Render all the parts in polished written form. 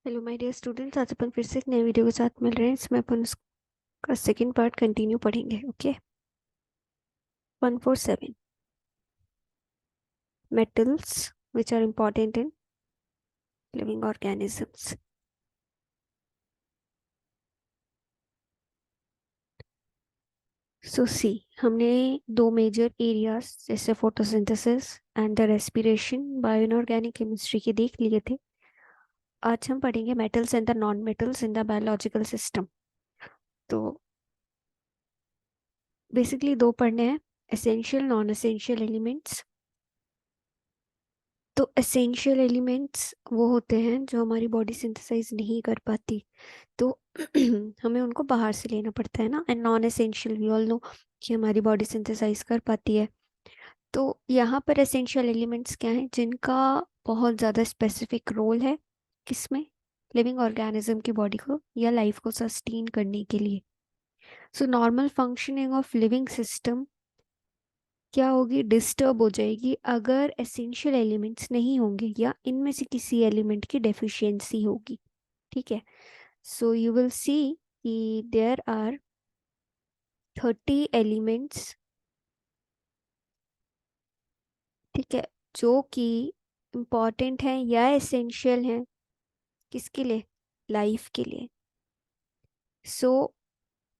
Hello my dear students, आज अपन फिर से एक नए वीडियो के साथ मिल रहे हैं। इसमें अपन उसका सेकंड पार्ट कंटिन्यू पढ़ेंगे। Okay, 147 metals which are important in living organisms. सो सी, हमने दो मेजर एरियाज जैसे photosynthesis and the respiration, bio inorganic chemistry के देख लिए थे। आज हम पढ़ेंगे metals and the non metals in the biological system. तो बेसिकली दो पढ़ने हैं, एसेंशियल नॉन एसेंशियल एलिमेंट्स। तो एसेंशियल एलिमेंट्स वो होते हैं जो हमारी बॉडी सिंथेसाइज नहीं कर पाती, तो हमें उनको बाहर से लेना पड़ता है ना। And non essential we all know कि हमारी बॉडी सिंथेसाइज कर पाती है। तो यहाँ पर एसेंशियल एलिमेंट्स क्या हैं जिनका बहुत ज़्यादा स्पेसिफिक रोल है, किसमें? लिविंग ऑर्गेनिज्म की बॉडी को या लाइफ को सस्टेन करने के लिए। So normal functioning of living system क्या होगी? डिस्टर्ब हो जाएगी अगर एसेंशियल एलिमेंट्स नहीं होंगे या इनमें से किसी एलिमेंट की डेफिशिएंसी होगी। ठीक है, सो यू विल सी कि देयर आर 30 एलिमेंट्स, ठीक है, जो कि इम्पॉर्टेंट हैं या एसेंशियल हैं किसके लिए? लाइफ के लिए। सो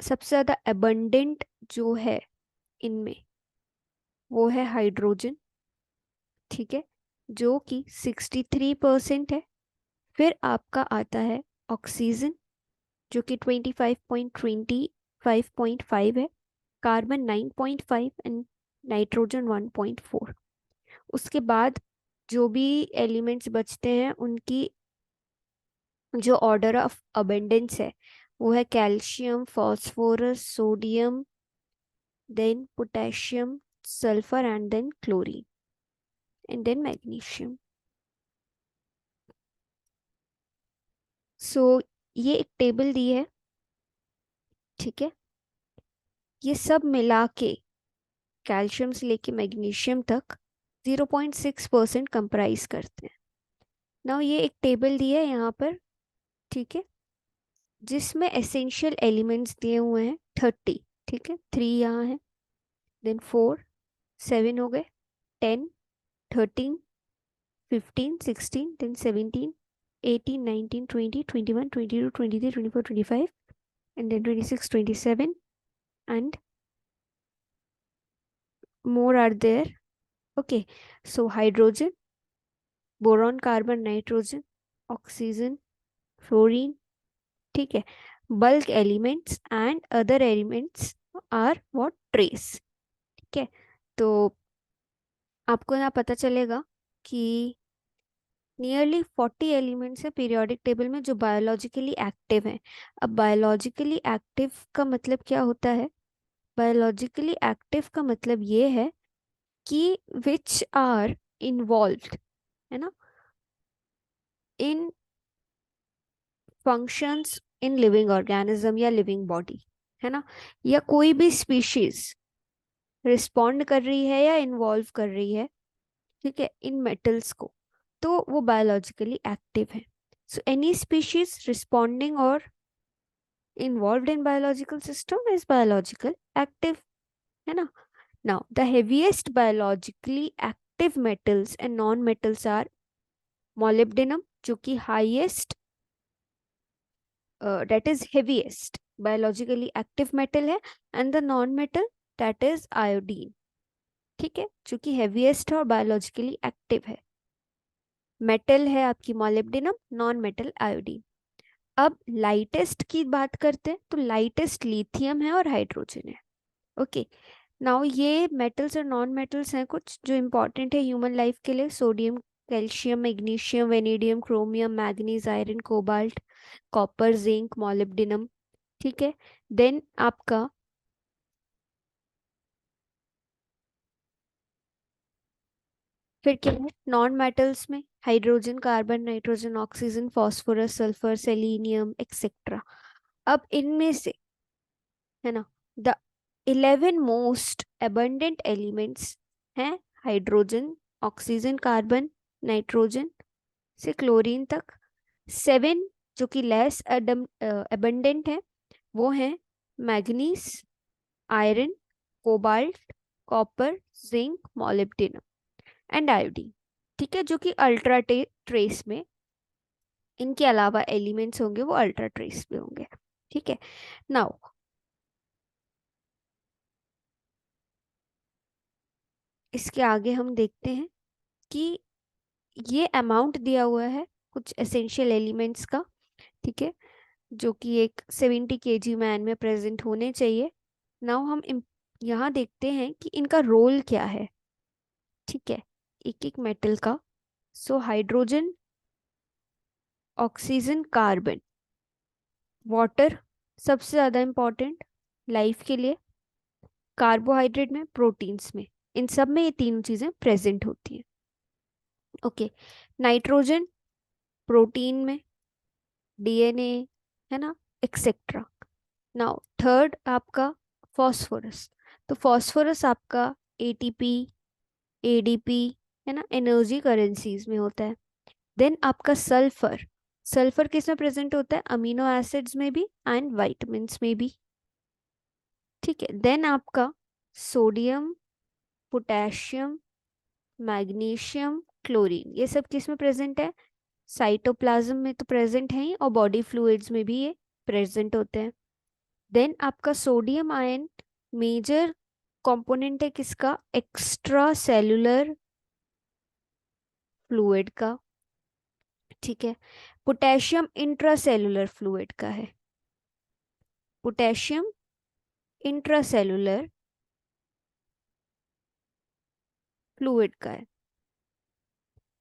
सबसे ज़्यादा अबंडेंट जो है इनमें वो है हाइड्रोजन, ठीक है, जो कि 63% है। फिर आपका आता है ऑक्सीजन जो कि 25.25 है, कार्बन 9.5 एंड नाइट्रोजन 1.4। उसके बाद जो भी एलिमेंट्स बचते हैं उनकी जो ऑर्डर ऑफ अबेंडेंस है वो है calcium, phosphorus, sodium, then potassium, sulphur and then chlorine and then magnesium. So ये एक टेबल दी है, ठीक है, ये सब मिला के कैल्शियम से लेके मैग्नीशियम तक 0.6% कंप्राइज करते हैं। नाउ ये एक टेबल दी है यहाँ पर, ठीक है, जिसमें एसेंशियल एलिमेंट्स दिए हुए हैं 30, ठीक है, 3 यहाँ है, देन 4, 7 हो गए, 10, 13, 15, 16, then 17, 18, 19, 20, 21, 22, 23, 24, 25 and then 26, 27 and more are there. Okay, so hydrogen, boron, carbon, nitrogen, oxygen, fluorine, ठीक है, bulk elements and other elements are what? Trace. ठीक है, तो आपको यहाँ पता चलेगा कि नियरली 40 एलिमेंट्स है पीरियोडिक टेबल में जो बायोलॉजिकली एक्टिव हैं। अब बायोलॉजिकली एक्टिव का मतलब क्या होता है? बायोलॉजिकली एक्टिव का मतलब ये है कि विच आर इन्वॉल्व्ड, है ना, इन फंक्शंस इन लिविंग ऑर्गेनिज्म या लिविंग बॉडी, है ना, या कोई भी स्पीशीज रिस्पॉन्ड कर रही है या इन्वॉल्व कर रही है, ठीक है, इन मेटल्स को, तो वो बायोलॉजिकली एक्टिव है। सो एनी स्पीशीज रिस्पॉन्डिंग और involved in biological system is biological active, है ना। Now the heaviest biologically active metals and non metals are molybdenum जो कि highest, that is heaviest biologically active metal है, and the non metal that is iodine, ठीक है, जो कि heaviest है और biologically active है। मेटल है आपकी मोलिब्डेनम, नॉन मेटल आयोडीन। अब लाइटेस्ट की बात करते हैं तो लाइटेस्ट लिथियम है और हाइड्रोजन है। ओके, नाउ ये मेटल्स और नॉन मेटल्स हैं कुछ जो इंपॉर्टेंट है ह्यूमन लाइफ के लिए: sodium, calcium, magnesium, vanadium, chromium, manganese, iron, cobalt, copper, zinc, molybdenum, ठीक है। देन आपका फिर क्या है नॉन मेटल्स में? Hydrogen, carbon, nitrogen, oxygen, phosphorus, sulphur, selenium etcetera. अब इनमें से, है ना, द 11 मोस्ट abundant एलिमेंट्स हैं हाइड्रोजन, ऑक्सीजन, कार्बन, नाइट्रोजन से क्लोरीन तक, 7 जो कि लेस अबंडेंट है वो है manganese, iron, cobalt, copper, zinc, molybdenum and iodine. ठीक है, जो कि अल्ट्रा ट्रेस में इनके अलावा एलिमेंट्स होंगे वो अल्ट्रा ट्रेस में होंगे। ठीक है, नाउ इसके आगे हम देखते हैं कि ये अमाउंट दिया हुआ है कुछ एसेंशियल एलिमेंट्स का। ठीक है, जो कि एक 70 kg मैन में प्रेजेंट होने चाहिए। नाउ हम यहाँ देखते हैं कि इनका रोल क्या है। ठीक है, एक एक मेटल का। So hydrogen, oxygen, carbon, water सबसे ज़्यादा इम्पोर्टेंट लाइफ के लिए, कार्बोहाइड्रेट में, प्रोटीन्स में, इन सब में ये तीनों चीज़ें प्रेजेंट होती हैं। ओके, नाइट्रोजन प्रोटीन में, डीएनए, है ना, एक्सेट्रा। नाउ थर्ड आपका फॉस्फोरस। तो फॉस्फोरस आपका एटीपी, एडीपी, है ना, एनर्जी करेंसीज में होता है। देन आपका सल्फर, सल्फर किस में प्रेजेंट होता है? अमीनो एसिड्स में भी एंड वाइटमिन्स में भी। ठीक है, देन आपका सोडियम, पोटेशियम, मैग्नीशियम, क्लोरीन, ये सब किस में प्रेजेंट है? साइटोप्लाज्म में तो प्रेजेंट है ही, और बॉडी फ्लूइड्स में भी ये प्रेजेंट होते हैं। देन आपका सोडियम आयन मेजर कंपोनेंट है किसका? एक्स्ट्रा सेलुलर फ्लूइड का। ठीक है, पोटेशियम इंट्रासेलुलर फ्लूइड का है, पोटेशियम इंट्रासेलुलर फ्लूइड का है।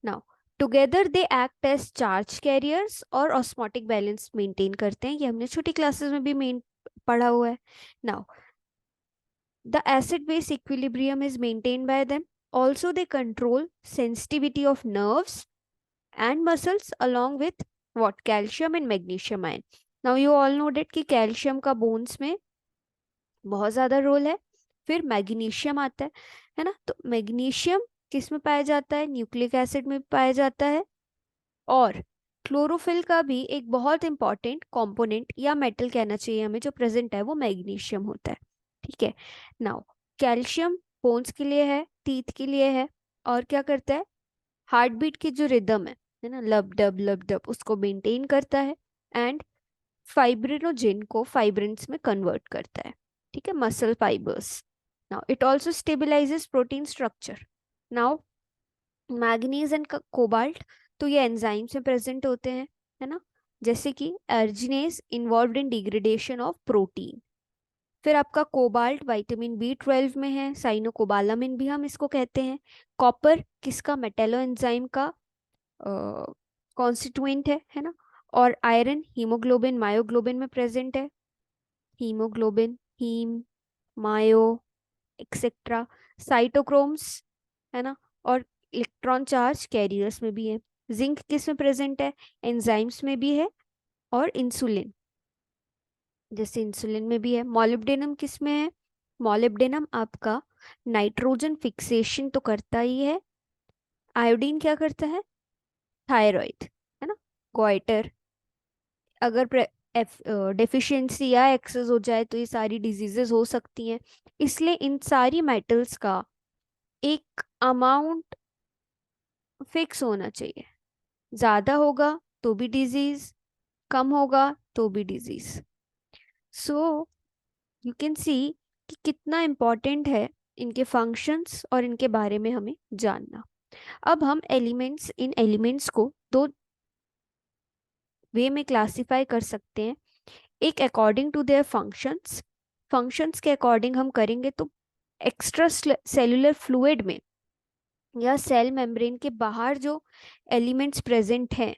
Now together they act as charge carriers और ऑस्मोटिक बैलेंस मेंटेन करते हैं, ये हमने छोटी क्लासेस में भी मेन पढ़ा हुआ है। Now the acid base equilibrium is maintained by them. Also, they control sensitivity of nerves and muscles along with what? Calcium and magnesium ion. Now you all know that कि calcium का bones में बहुत ज़्यादा role है। फिर magnesium आता है ना, तो मैग्नीशियम किस में पाया जाता है? न्यूक्लिक एसिड में पाया जाता है। और क्लोरोफिल का भी एक बहुत इंपॉर्टेंट कंपोनेंट या मेटल कहना चाहिए हमें जो प्रेजेंट है वो मैग्नीशियम होता है। ठीक है, नाउ कैल्शियम बोन्स के लिए है, टीथ के लिए है, और क्या करता है? हार्ट बीट की जो रिदम है ना, लब डब, उसको मेंटेन करता है। एंड फाइब्रिनोजेन को फाइब्रिन्स में कन्वर्ट करता है। ठीक है, muscle fibres. Now it also stabilises protein structure. Now manganese and cobalt, तो ये एंजाइम से प्रेजेंट होते हैं, है ना, जैसे कि arginase involve in degradation of protein. फिर आपका कोबाल्ट विटामिन B12 में है, साइनोकोबालामिन भी हम इसको कहते हैं। कॉपर किसका? मेटेलो एंजाइम का कॉन्स्टिट्यूएंट है ना। और आयरन हीमोग्लोबिन, मायोग्लोबिन में प्रेजेंट है। हीमोग्लोबिन, हीम, मायो, एक्सेट्रा। साइटोक्रोम्स, है ना, और इलेक्ट्रॉन चार्ज कैरियर्स में भी है। जिंक किस में प्रेजेंट है? एंजाइम्स में भी है, और इंसुलिन, जैसे इंसुलिन में भी है। मॉलिब्डेनम किस में है? मॉलिब्डेनम आपका नाइट्रोजन फिक्सेशन तो करता ही है। आयोडीन क्या करता है? थायराइड, है ना, गोइटर, अगर डेफिशिएंसी या एक्सेस हो जाए तो ये सारी डिजीजेस हो सकती हैं। इसलिए इन सारी मेटल्स का एक अमाउंट फिक्स होना चाहिए। ज़्यादा होगा तो भी डिजीज, कम होगा तो भी disease. So you can see कि कितना इम्पोर्टेंट है इनके फंक्शंस और इनके बारे में हमें जानना। अब हम एलिमेंट्स, इन एलिमेंट्स को दो वे में क्लासिफाई कर सकते हैं। एक according to their functions, functions के अकॉर्डिंग हम करेंगे तो एक्स्ट्रा सेलुलर फ्लूइड में या सेल मेम्ब्रेन के बाहर जो एलिमेंट्स प्रेजेंट हैं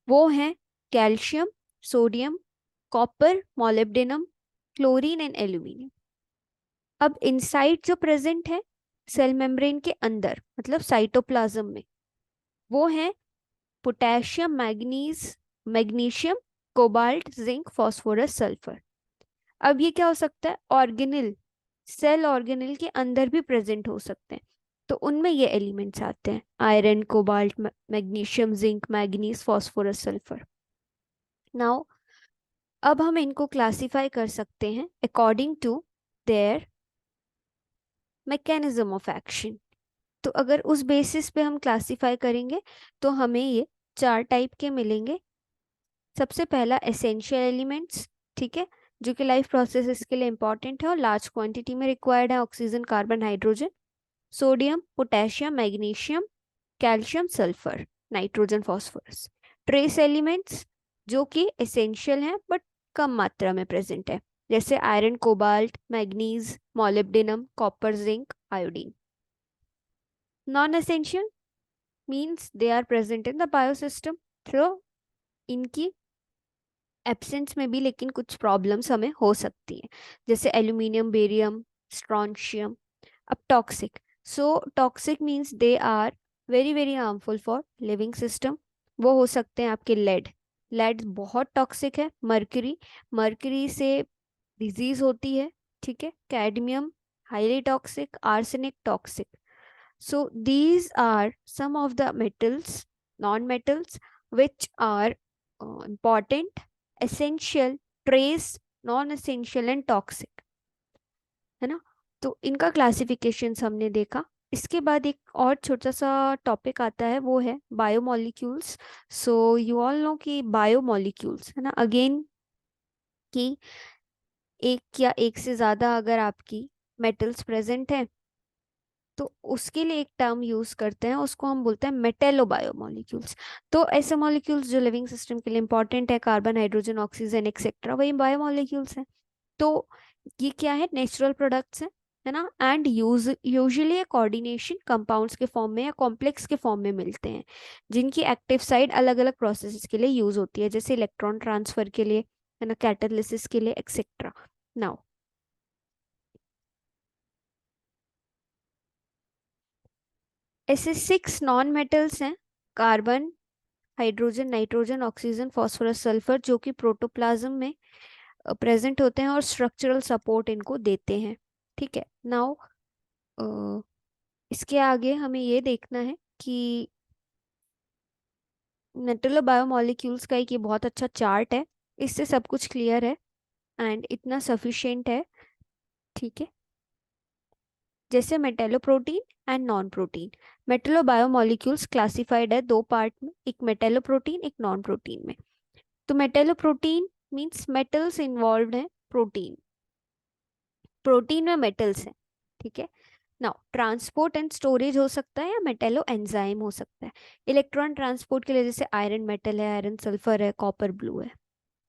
वो हैं calcium, sodium, copper, molybdenum, chlorine and aluminium. अब इनसाइड जो प्रेजेंट है सेल मेम्ब्रेन के अंदर, मतलब साइटोप्लाज्म में, वो है potassium, manganese, magnesium, cobalt, zinc, phosphorus, sulphur. अब ये क्या हो सकता है? ऑर्गेनिल, सेल ऑर्गेनिल के अंदर भी प्रेजेंट हो सकते हैं, तो उनमें ये एलिमेंट्स आते हैं, iron, cobalt, magnesium, zinc, manganese, phosphorus, sulphur. Now अब हम इनको क्लासिफाई कर सकते हैं according to their mechanism of action. तो अगर उस बेसिस पे हम क्लासिफाई करेंगे तो हमें ये 4 टाइप के मिलेंगे। सबसे पहला एसेंशियल एलिमेंट्स, ठीक है, जो कि लाइफ प्रोसेसेस के लिए इंपॉर्टेंट है और लार्ज क्वांटिटी में रिक्वायर्ड है, oxygen, carbon, hydrogen, sodium, potassium, magnesium, calcium, sulphur, nitrogen, phosphorus. Trace elements जो कि एसेंशियल हैं बट कम मात्रा में प्रेजेंट है, जैसे iron, cobalt, manganese, molybdenum, copper, zinc, iodine. Non essential means they are present in the biosystem, तो इनकी absence में भी लेकिन कुछ प्रॉब्लम्स हमें हो सकती हैं, जैसे एल्यूमिनियम, बेरियम, स्ट्रॉन्शियम। अब toxic, so toxic means they are very very harmful for living system. वो हो सकते हैं आपके लेड, लेड बहुत टॉक्सिक है। मर्क्यूरी, मर्क्यूरी से डिजीज होती है, ठीक है। Cadmium highly toxic, arsenic toxic. So these are some of the metals, non-metals, which are important, essential, trace, non-essential and toxic, है ना। तो इनका क्लासिफिकेशंस हमने देखा। इसके बाद एक और छोटा सा टॉपिक आता है, वो है biomolecules. So you all know कि बायोमोलिक्यूल्स, है ना, अगेन कि एक या एक से ज़्यादा अगर आपकी मेटल्स प्रेजेंट हैं तो उसके लिए एक टर्म यूज करते हैं, उसको हम बोलते हैं मेटेलो बायोमोलिक्यूल्स। तो ऐसे मॉलिक्यूल्स जो लिविंग सिस्टम के लिए इंपॉर्टेंट है, कार्बन, हाइड्रोजन, ऑक्सीजन एक्सेट्रा, वही बायोमोलिक्यूल्स हैं। तो ये क्या है, नेचुरल प्रोडक्ट्स हैं, है ना, एंड यूजुअली कोऑर्डिनेशन कंपाउंड्स के फॉर्म में या कॉम्प्लेक्स के फॉर्म में मिलते हैं, जिनकी एक्टिव साइड अलग अलग प्रोसेसेस के लिए यूज होती है, जैसे इलेक्ट्रॉन ट्रांसफर के लिए, है ना, कैटालिसिस के लिए एक्सेट्रा। नाउ ऐसे 6 नॉन मेटल्स हैं, carbon, hydrogen, nitrogen, oxygen, phosphorus, sulphur, जो कि प्रोटोप्लाज्म में प्रेजेंट होते हैं और स्ट्रक्चरल सपोर्ट इनको देते हैं, ठीक है। नाउ इसके आगे हमें ये देखना है कि मेटल बायोमोलिक्यूल्स का एक ये बहुत अच्छा चार्ट है, इससे सब कुछ क्लियर है एंड इतना सफिशिएंट है, ठीक है। जैसे metalloprotein and non protein, metallo biomolecules classified है 2 पार्ट में, एक मेटेलोप्रोटीन, एक नॉन प्रोटीन में। तो मेटेलोप्रोटीन मीन्स मेटल्स इन्वॉल्व है प्रोटीन, प्रोटीन में मेटल्स हैं, ठीक है। नाउ ट्रांसपोर्ट एंड स्टोरेज हो सकता है या मेटेलो एंजाइम हो सकता है। इलेक्ट्रॉन ट्रांसपोर्ट के लिए जैसे आयरन मेटल है, आयरन सल्फर है, कॉपर ब्लू है,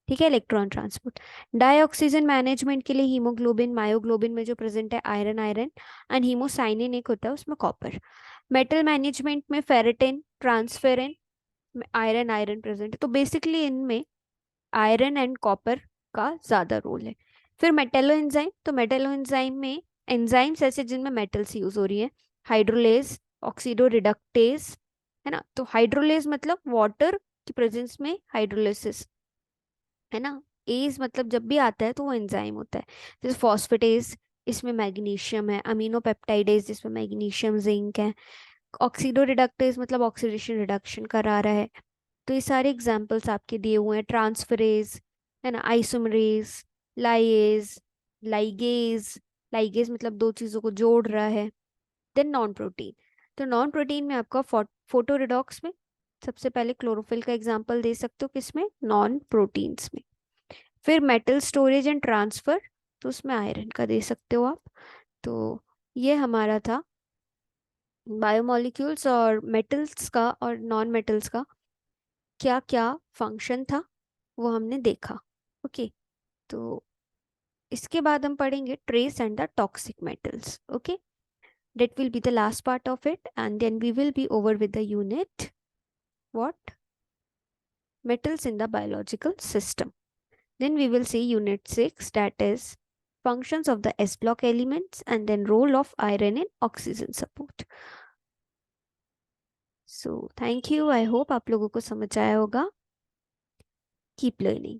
ठीक है, electron transport. Dioxygen management के लिए हीमोग्लोबिन, मायोग्लोबिन में जो प्रेजेंट है आयरन, आयरन एंड हीमोसाइनिन एक होता है उसमें कॉपर। मेटल मैनेजमेंट में ferritin, transferrin, iron, iron present है। तो बेसिकली इनमें आयरन एंड कॉपर का ज्यादा रोल है। फिर मेटेलो एंजाइम, तो मेटेलो एंजाइम में एंजाइम्स ऐसे जिनमें मेटल्स यूज हो रही है, हाइड्रोलेज, ऑक्सीडो रिडक्टेज, है ना। तो हाइड्रोलेज मतलब वाटर की प्रेजेंस में हाइड्रोलिसिस, है ना। एज मतलब जब भी आता है तो वो एंजाइम होता है, जैसे फॉस्फेटेज, इसमें मैग्नीशियम है, अमीनो पेप्टाइडेज जिसमें मैग्नीशियम, जिंक है। ऑक्सीडो रिडक्टेज मतलब ऑक्सीडेशन रिडक्शन करा रहा है। तो ये सारे एग्जाम्पल्स आपके दिए हुए हैं, ट्रांसफरेज, है ना, आइसोमरेज, लाइएज, लाइगेज, लाइगेज मतलब 2 चीज़ों को जोड़ रहा है। देन नॉन प्रोटीन, तो नॉन प्रोटीन में आपका फोटो रिडॉक्स में सबसे पहले क्लोरोफिल का एग्जाम्पल दे सकते हो, किसमें, नॉन प्रोटीन्स में। फिर मेटल स्टोरेज एंड ट्रांसफर, तो उसमें आयरन का दे सकते हो आप। तो ये हमारा था बायोमोलिक्यूल्स और मेटल्स का और नॉन मेटल्स का क्या क्या फंक्शन था, वो हमने देखा। ओके, तो इसके बाद हम पढ़ेंगे trace and the toxic metals. Okay, that will be the last part of it, and then we will be over with the unit what, metals in the biological system. Then we will see unit 6, that is functions of the S block elements and then role of iron in oxygen support. So thank you, I hope आप लोगों को समझ आया होगा. Keep learning.